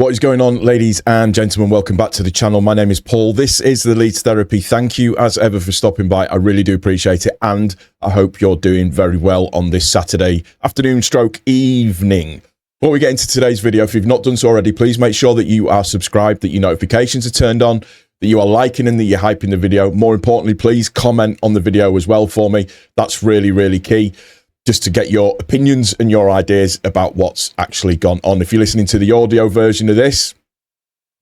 What is going on, ladies and gentlemen? Welcome back to the channel. My name is Paul. This is the Leeds Therapy. Thank you as ever for stopping by. I really do appreciate it, and I hope you're doing very well on this Saturday afternoon stroke evening. Before we get into today's video, if you've not done so already, please make sure that you are subscribed, that your notifications are turned on, that you are liking and that you're hyping the video. More importantly, please comment on the video as well for me. That's really, really key, just to get your opinions and your ideas about what's actually gone on. If you're listening to the audio version of this,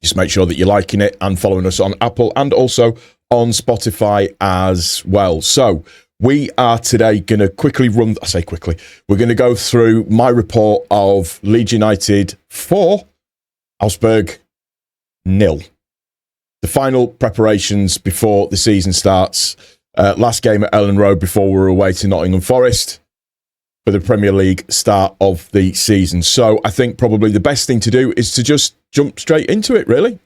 just make sure that you're liking it and following us on Apple and also on Spotify as well. So we are today going to quickly run, I say quickly, we're going to go through my report of Leeds United 4, Augsburg 0. The final preparations before the season starts. Last game at Ellen Road before we were away to Nottingham Forest for the Premier League start of the season. So I think probably the best thing to do is to just jump straight into it, really.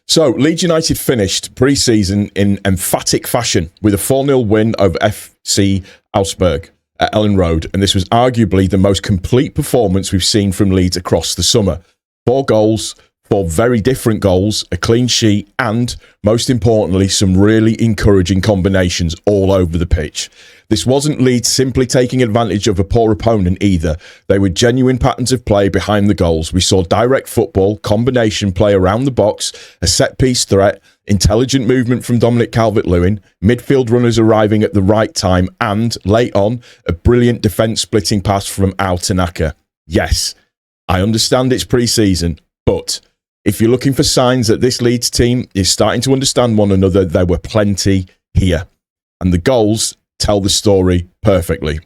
So Leeds United finished pre-season in emphatic fashion with a 4-0 win over FC Augsburg at Ellen Road, and this was arguably the most complete performance we've seen from Leeds across the summer. 4 goals, 4 very different goals, a clean sheet, and, most importantly, some really encouraging combinations all over the pitch. This wasn't Leeds simply taking advantage of a poor opponent either. They were genuine patterns of play behind the goals. We saw direct football, combination play around the box, a set-piece threat, intelligent movement from Dominic Calvert-Lewin, midfield runners arriving at the right time, and, late on, a brilliant defence-splitting pass from Al Tanaka. Yes, I understand it's pre-season, but if you're looking for signs that this Leeds team is starting to understand one another, there were plenty here. And the goals tell the story perfectly.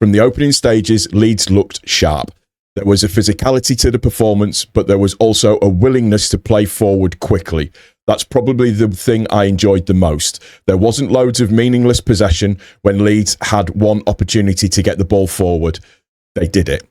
From the opening stages, Leeds looked sharp. There was a physicality to the performance, but there was also a willingness to play forward quickly. That's probably the thing I enjoyed the most. There wasn't loads of meaningless possession when Leeds had one opportunity to get the ball forward. They did it.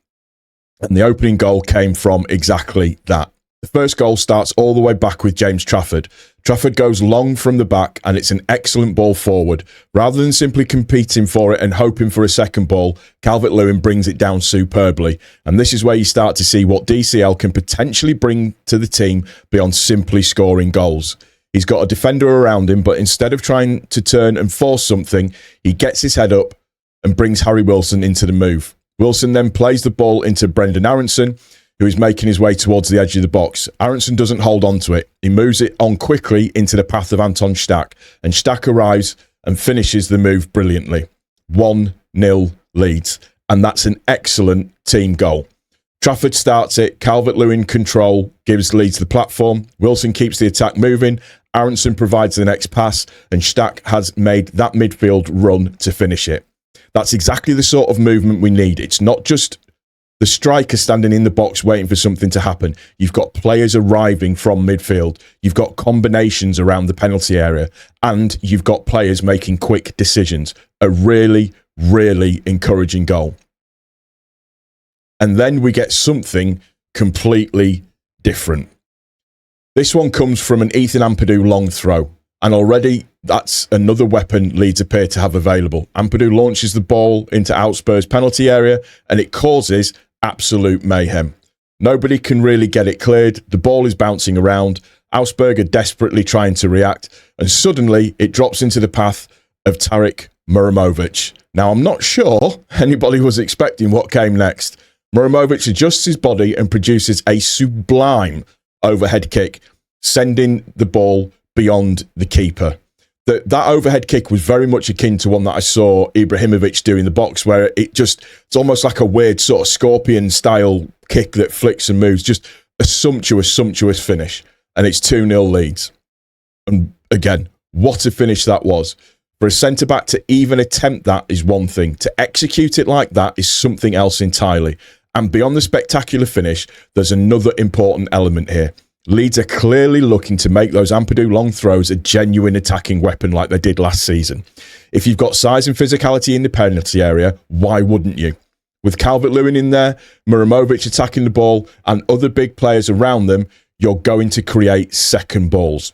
And the opening goal came from exactly that. The first goal starts all the way back with James Trafford. Trafford goes long from the back and it's an excellent ball forward. Rather than simply competing for it and hoping for a second ball, Calvert-Lewin brings it down superbly. And this is where you start to see what DCL can potentially bring to the team beyond simply scoring goals. He's got a defender around him, but instead of trying to turn and force something, he gets his head up and brings Harry Wilson into the move. Wilson then plays the ball into Brendan Aronson, who is making his way towards the edge of the box. Aronson doesn't hold on to it. He moves it on quickly into the path of Anton Stack, and Stack arrives and finishes the move brilliantly. 1-0 Leeds, and that's an excellent team goal. Trafford starts it, Calvert-Lewin control, gives Leeds the platform, Wilson keeps the attack moving, Aronson provides the next pass, and Stack has made that midfield run to finish it. That's exactly the sort of movement we need. It's not just the striker standing in the box waiting for something to happen. You've got players arriving from midfield. You've got combinations around the penalty area. And you've got players making quick decisions. A really, really encouraging goal. And then we get something completely different. This one comes from an Ethan Ampadu long throw. And already that's another weapon Leeds appear to have available. Ampadu launches the ball into Augsburg's penalty area and it causes absolute mayhem. Nobody can really get it cleared. The ball is bouncing around. Augsburg are desperately trying to react. And suddenly it drops into the path of Tarek Muramovic. Now, I'm not sure anybody was expecting what came next. Muramovic adjusts his body and produces a sublime overhead kick, sending the ball beyond the keeper. That overhead kick was very much akin to one that I saw Ibrahimovic do in the box, where it's almost like a weird sort of scorpion style kick that flicks and moves. Just a sumptuous finish. And it's 2-0 Leeds. And again, what a finish that was. For a centre-back to even attempt that is one thing. To execute it like that is something else entirely. And beyond the spectacular finish, there's another important element here. Leeds are clearly looking to make those Ampadu long throws a genuine attacking weapon like they did last season. If you've got size and physicality in the penalty area, why wouldn't you? With Calvert-Lewin in there, Muramovic attacking the ball, and other big players around them, you're going to create second balls.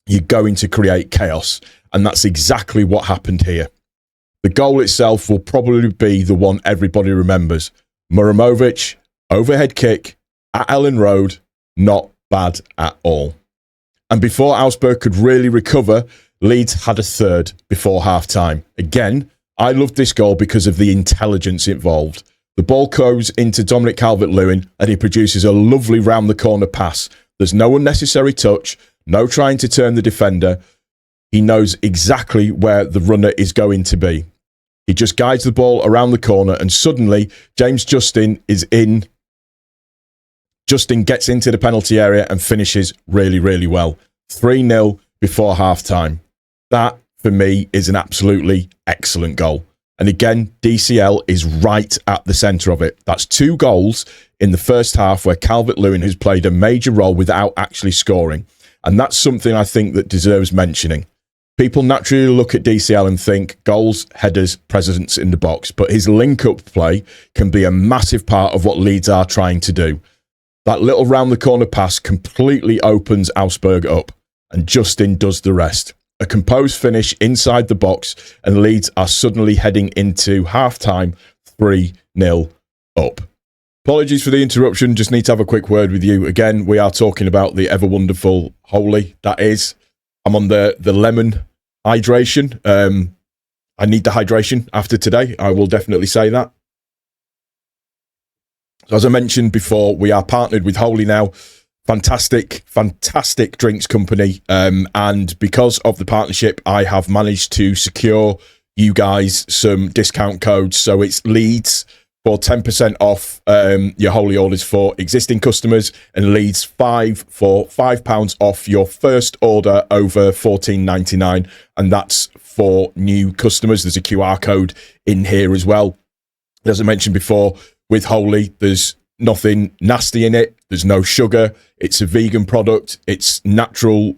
You're going to create chaos. And that's exactly what happened here. The goal itself will probably be the one everybody remembers. Muramovic, overhead kick at Ellen Road, Not bad at all. And before Augsburg could really recover, Leeds had a third before half-time. Again, I loved this goal because of the intelligence involved. The ball goes into Dominic Calvert-Lewin and he produces a lovely round-the-corner pass. There's no unnecessary touch, no trying to turn the defender. He knows exactly where the runner is going to be. He just guides the ball around the corner and suddenly James Justin is in. Justin gets into the penalty area and finishes really, really well. 3-0 before half-time. That, for me, is an absolutely excellent goal. And again, DCL is right at the centre of it. That's 2 goals in the first half where Calvert-Lewin has played a major role without actually scoring. And that's something I think that deserves mentioning. People naturally look at DCL and think goals, headers, presence in the box. But his link-up play can be a massive part of what Leeds are trying to do. That little round-the-corner pass completely opens Augsburg up. And Justin does the rest. A composed finish inside the box, and Leeds are suddenly heading into half-time 3-0 up. Apologies for the interruption, just need to have a quick word with you. Again, we are talking about the ever-wonderful Holy, that is. I'm on the lemon hydration. I need the hydration after today, I will definitely say that. So as I mentioned before, we are partnered with Holy now. Fantastic drinks company. And because of the partnership, I have managed to secure you guys some discount codes. So it's Leeds for 10% off your Holy orders for existing customers, and Leeds 5 for £5 off your first order over $14.99. And that's for new customers. There's a QR code in here as well. As I mentioned before, with Holy, there's nothing nasty in it. There's no sugar. It's a vegan product. It's natural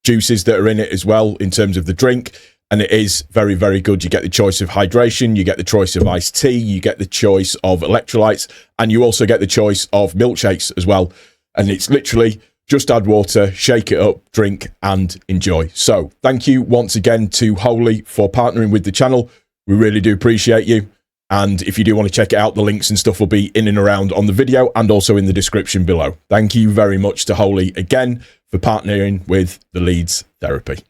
juices that are in it as well in terms of the drink. And it is very, very good. You get the choice of hydration. You get the choice of iced tea. You get the choice of electrolytes. And you also get the choice of milkshakes as well. And it's literally just add water, shake it up, drink and enjoy. So thank you once again to Holy for partnering with the channel. We really do appreciate you. And if you do want to check it out, the links and stuff will be in and around on the video and also in the description below. Thank you very much to Holy again for partnering with the Leeds Therapy.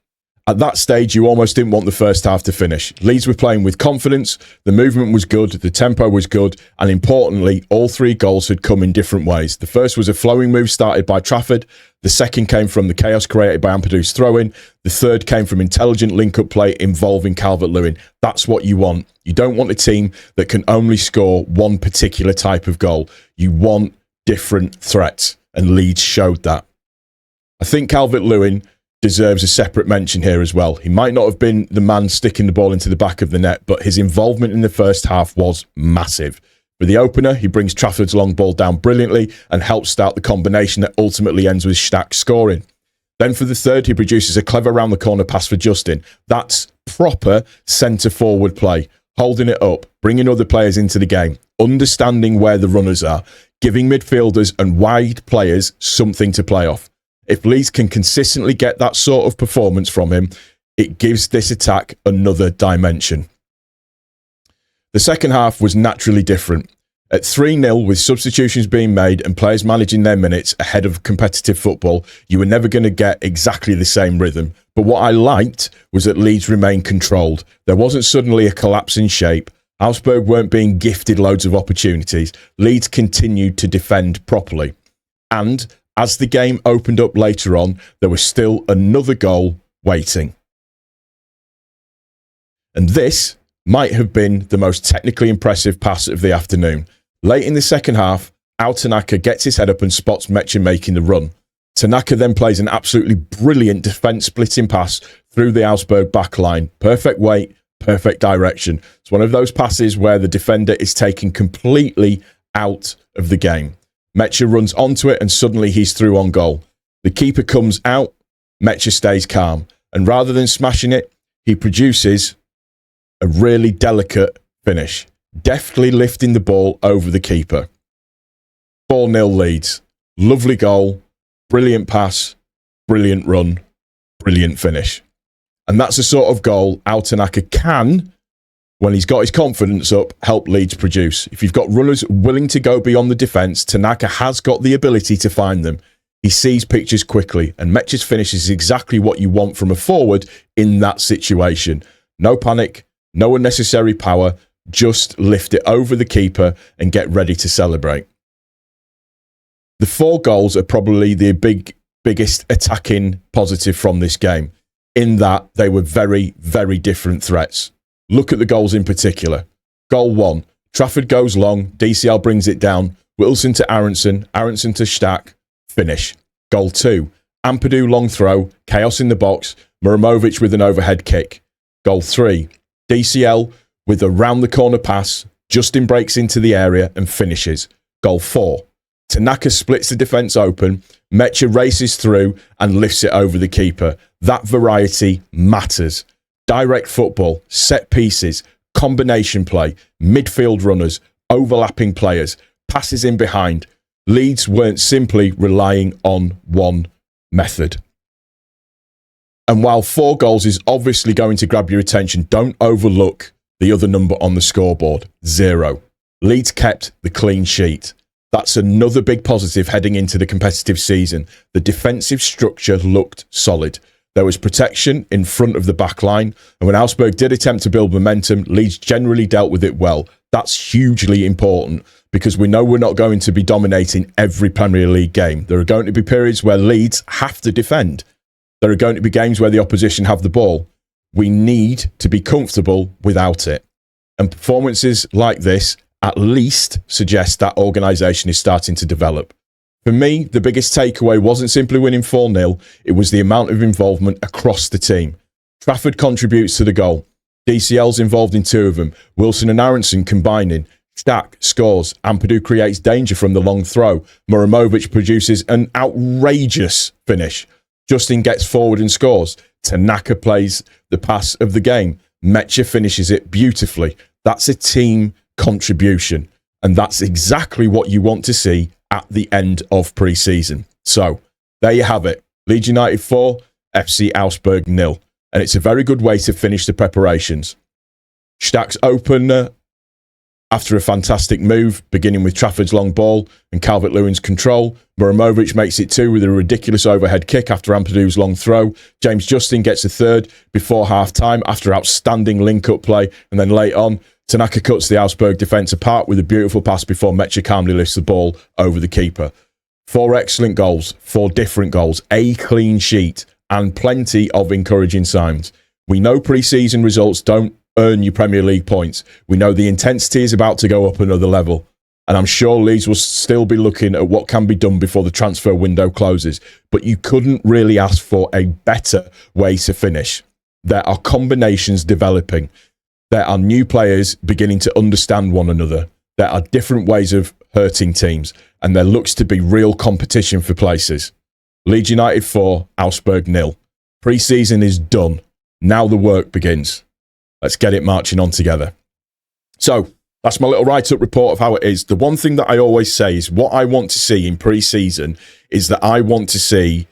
At that stage, you almost didn't want the first half to finish. Leeds were playing with confidence, the movement was good, the tempo was good, and importantly, all 3 goals had come in different ways. The first was a flowing move started by Trafford, the second came from the chaos created by Ampadu's throw-in, the third came from intelligent link-up play involving Calvert-Lewin. That's what you want. You don't want a team that can only score one particular type of goal. You want different threats, and Leeds showed that. I think Calvert-Lewin deserves a separate mention here as well. He might not have been the man sticking the ball into the back of the net, but his involvement in the first half was massive. For the opener, he brings Trafford's long ball down brilliantly and helps start the combination that ultimately ends with Stack scoring. Then for the third, he produces a clever round-the-corner pass for Justin. That's proper centre-forward play, holding it up, bringing other players into the game, understanding where the runners are, giving midfielders and wide players something to play off. If Leeds can consistently get that sort of performance from him, it gives this attack another dimension. The second half was naturally different. At 3-0, with substitutions being made and players managing their minutes ahead of competitive football, you were never going to get exactly the same rhythm. But what I liked was that Leeds remained controlled. There wasn't suddenly a collapse in shape. Augsburg weren't being gifted loads of opportunities. Leeds continued to defend properly. And as the game opened up later on, there was still another goal waiting. And this might have been the most technically impressive pass of the afternoon. Late in the second half, Al Tanaka gets his head up and spots Mecha making the run. Tanaka then plays an absolutely brilliant defence-splitting pass through the Augsburg backline. Perfect weight, perfect direction. It's one of those passes where the defender is taken completely out of the game. Mecha runs onto it and suddenly he's through on goal. The keeper comes out, Mecha stays calm. And rather than smashing it, he produces a really delicate finish, deftly lifting the ball over the keeper. 4-0 Leeds. Lovely goal, brilliant pass, brilliant run, brilliant finish. And that's the sort of goal Al Tanaka can When he's got his confidence up, help Leeds produce. If you've got runners willing to go beyond the defence, Tanaka has got the ability to find them. He sees pictures quickly, and Metch's finish is exactly what you want from a forward in that situation. No panic, no unnecessary power, just lift it over the keeper and get ready to celebrate. The 4 goals are probably the biggest attacking positive from this game, in that they were very, very different threats. Look at the goals in particular. Goal 1, Trafford goes long, DCL brings it down, Wilson to Aronson, Aronson to Stack, finish. Goal 2, Ampadu long throw, chaos in the box, Muramovic with an overhead kick. Goal 3, DCL with a round the corner pass, Justin breaks into the area and finishes. Goal 4, Tanaka splits the defence open, Mecha races through and lifts it over the keeper. That variety matters. Direct football, set pieces, combination play, midfield runners, overlapping players, passes in behind. Leeds weren't simply relying on one method. And while 4 goals is obviously going to grab your attention, don't overlook the other number on the scoreboard, 0. Leeds kept the clean sheet. That's another big positive heading into the competitive season. The defensive structure looked solid. There was protection in front of the back line, and when Augsburg did attempt to build momentum, Leeds generally dealt with it well. That's hugely important because we know we're not going to be dominating every Premier League game. There are going to be periods where Leeds have to defend. There are going to be games where the opposition have the ball. We need to be comfortable without it. And performances like this at least suggest that organisation is starting to develop. For me, the biggest takeaway wasn't simply winning 4-0, it was the amount of involvement across the team. Trafford contributes to the goal. DCL's involved in 2 of them. Wilson and Aronson combining. Stack scores. Ampadu creates danger from the long throw. Muramovic produces an outrageous finish. Justin gets forward and scores. Tanaka plays the pass of the game. Mecha finishes it beautifully. That's a team contribution. And that's exactly what you want to see at the end of pre-season. So, there you have it. Leeds United 4, FC Augsburg 0. And it's a very good way to finish the preparations. Stack's opener after a fantastic move, beginning with Trafford's long ball and Calvert-Lewin's control. Muramovic makes it 2 with a ridiculous overhead kick after Ampadu's long throw. James Justin gets a 3rd before half-time after outstanding link-up play. And then late on, Tanaka cuts the Augsburg defence apart with a beautiful pass before Mecha calmly lifts the ball over the keeper. 4 excellent goals, 4 different goals, a clean sheet, and plenty of encouraging signs. We know pre-season results don't earn you Premier League points. We know the intensity is about to go up another level. And I'm sure Leeds will still be looking at what can be done before the transfer window closes. But you couldn't really ask for a better way to finish. There are combinations developing. There are new players beginning to understand one another. There are different ways of hurting teams. And there looks to be real competition for places. Leeds United 4, Augsburg 0. Pre-season is done. Now the work begins. Let's get it marching on together. So, that's my little write-up report of how it is. The one thing that I always say is what I want to see in pre-season is that I want to see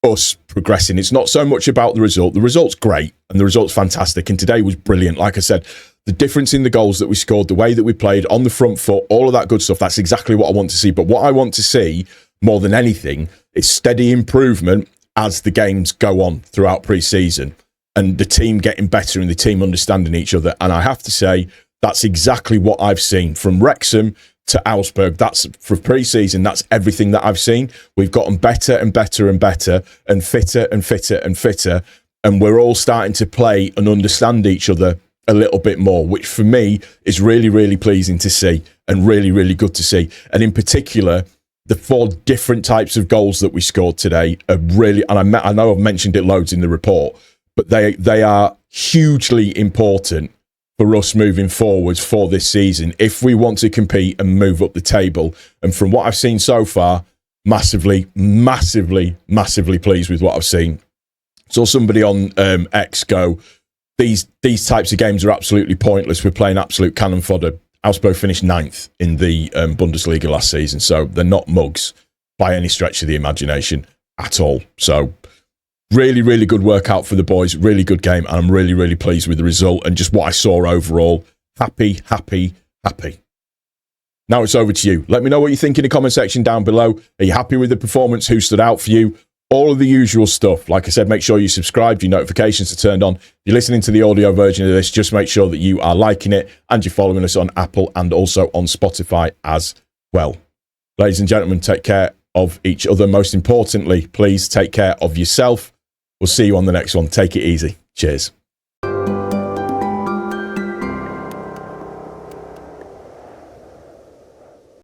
us progressing. It's not so much about the result. The result's great and the result's fantastic. And today was brilliant. Like I said, the difference in the goals that we scored, the way that we played on the front foot, all of that good stuff, that's exactly what I want to see. But what I want to see more than anything is steady improvement as the games go on throughout pre-season and the team getting better and the team understanding each other. And I have to say, that's exactly what I've seen from Wrexham to Augsburg. That's for pre-season. That's everything that I've seen. We've gotten better and better and better and fitter and fitter and fitter. And we're all starting to play and understand each other a little bit more, which for me is really, really pleasing to see and really, really good to see. And in particular, the 4 different types of goals that we scored today are really, and I know I've mentioned it loads in the report, but they are hugely important for us moving forwards for this season if we want to compete and move up the table. And from what I've seen so far, massively, massively, massively pleased with what I've seen. Saw somebody on X go, these types of games are absolutely pointless. We're playing absolute cannon fodder. Augsburg finished 9th in the Bundesliga last season, so they're not mugs by any stretch of the imagination at all. So really, really good workout for the boys. Really good game, and I'm really, really pleased with the result and just what I saw overall. happy, happy, happy. Now it's over to you. Let me know what you think in the comment section down below. Are you happy with the performance? Who stood out for you? All of the usual stuff. Like I said, make sure you subscribe, your notifications are turned on. If you're listening to the audio version of this, just make sure that you are liking it and you're following us on Apple and also on Spotify as well. Ladies and gentlemen, take care of each other. Most importantly, please take care of yourself. We'll see you on the next one. Take it easy. Cheers.